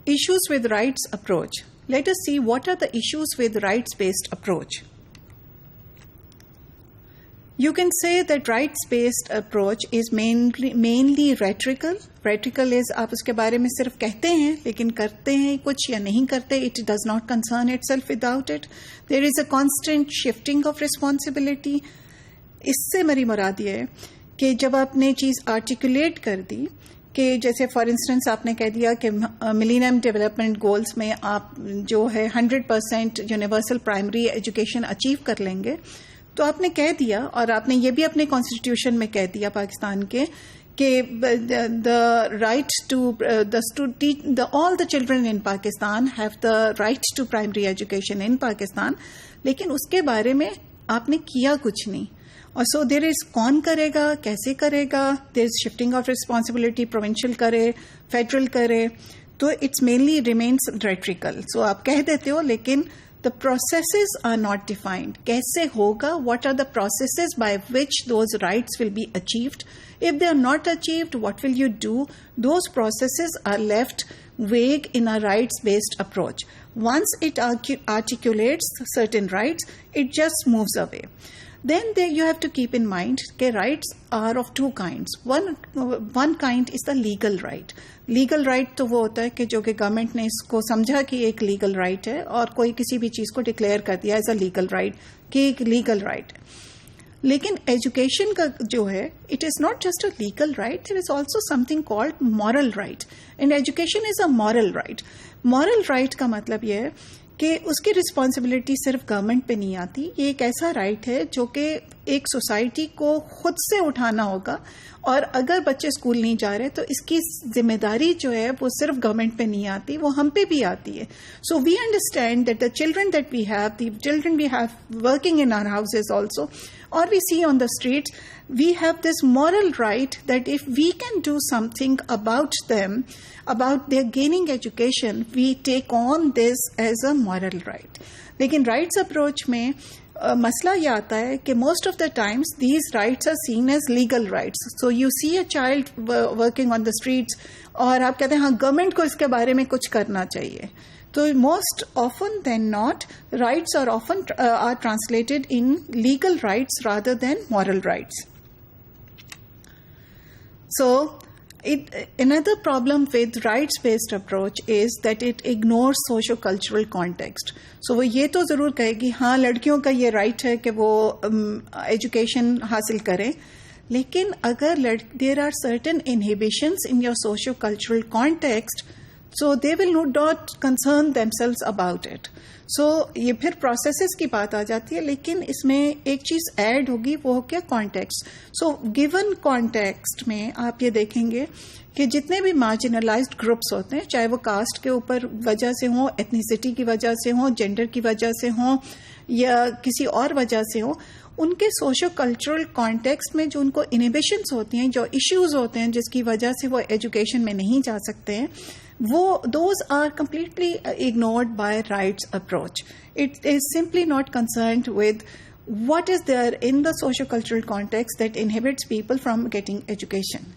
issues with rights approach. Let us see what are the issues with rights-based approach. You can say that rights-based approach is mainly rhetorical. Rhetorical is آپ اس کے بارے میں صرف کہتے ہیں لیکن کرتے ہیں کچھ یا نہیں کرتے. It does not concern itself without it. There is a constant shifting of responsibility. اس سے میری مراد یہ ہے کہ جب آپ نے چیز آرٹیکولیٹ کر دی کہ جیسے فار انسٹنس آپ نے کہہ دیا کہ ملینیم ڈیولپمنٹ گولز میں آپ جو ہے 100% یونیورسل پرائمری ایجوکیشن اچیو کر لیں گے, تو آپ نے کہہ دیا اور آپ نے یہ بھی اپنے کانسٹیٹیوشن میں کہہ دیا پاکستان کے کہ the right to all the children in Pakistan have the right to primary education in Pakistan, لیکن اس کے بارے میں آپ نے کیا کچھ نہیں. اور سو دیر از کون کرے گا, کیسے کرے گا, دیر is shifting of responsibility, provincial کرے فیڈرل کرے, تو اٹس مینلی ریمینس ریٹریکل. سو آپ کہہ دیتے ہو لیکن the processes are not defined. کیسے ہوگا, what are the processes by which those rights will be achieved? If they are not achieved, what will you do? Those processes are left vague in a rights-based approach. Once it articulates certain rights, it just moves away. Then there you have to keep in mind that rights are of two kinds. One kind is the legal right. Legal right تو وہ ہوتا ہے کہ جو کہ government نے اس کو سمجھا کہ ایک لیگل رائٹ ہے اور کوئی کسی بھی چیز کو ڈکلیئر کر دیا ایز اے لیگل رائٹ کہ ایک لیگل رائٹ ہے. لیکن ایجوکیشن کا جو ہے it is not just a legal right, there is also some thing called moral right, and education is a moral right. Moral right کا مطلب یہ ہے کہ اس کی رسپانسبلٹی صرف گورنمنٹ پہ نہیں آتی, یہ ایک ایسا رائٹ ہے جو کہ ایک سوسائٹی کو خود سے اٹھانا ہوگا, اور اگر بچے اسکول نہیں جا رہے تو اس کی ذمہ داری جو ہے وہ صرف گورنمنٹ پہ نہیں آتی, وہ ہم پہ بھی آتی ہے. So we understand that the children that we have, the children we have working in our houses also, or we see on the streets, we have this moral right that if we can do something about them, about their gaining education, we take on this as a moral right. لیکن rights approach میں مسئلہ یہ آتا ہے کہ most of the times these rights are seen as legal rights. So you see a child working on the streets اور آپ کہتے ہیں ہاں گورنمنٹ کو اس کے بارے میں کچھ کرنا چاہیے. So most often than not, rights are often are translated in legal rights rather than moral rights. So another problem with rights-based approach is that it ignores socio-cultural context. So وہ یہ تو ضرور کہے گی ہاں لڑکیوں کا یہ رائٹ ہے کہ وہ ایجوکیشن حاصل کریں, لیکن اگر there are certain inhibitions in your socio-cultural context, so they will not concern themselves about it. So یہ پھر پروسیسز کی بات آ جاتی ہے, لیکن اس میں ایک چیز ایڈ ہوگی, وہ ہو کیا کانٹیکسٹ. سو گیون کانٹیکسٹ میں آپ یہ دیکھیں گے کہ جتنے بھی مارجنلائزڈ گروپس ہوتے ہیں, چاہے وہ کاسٹ کے اوپر وجہ سے ہوں, ایتھنیسٹی کی وجہ سے ہوں, جینڈر کی وجہ سے ہوں یا کسی اور وجہ سے ہوں, ان کے سوشو کلچرل کانٹیکسٹ میں جو ان کو انہیبیشنس ہوتی ہیں, جو ایشوز ہوتے ہیں جس کی وجہ سے وہ ایجوکیشن میں نہیں جا سکتے ہیں, وہ those are completely ignored by rights approach. It is simply not concerned with what is there in the socio-cultural context that inhibits people from getting education.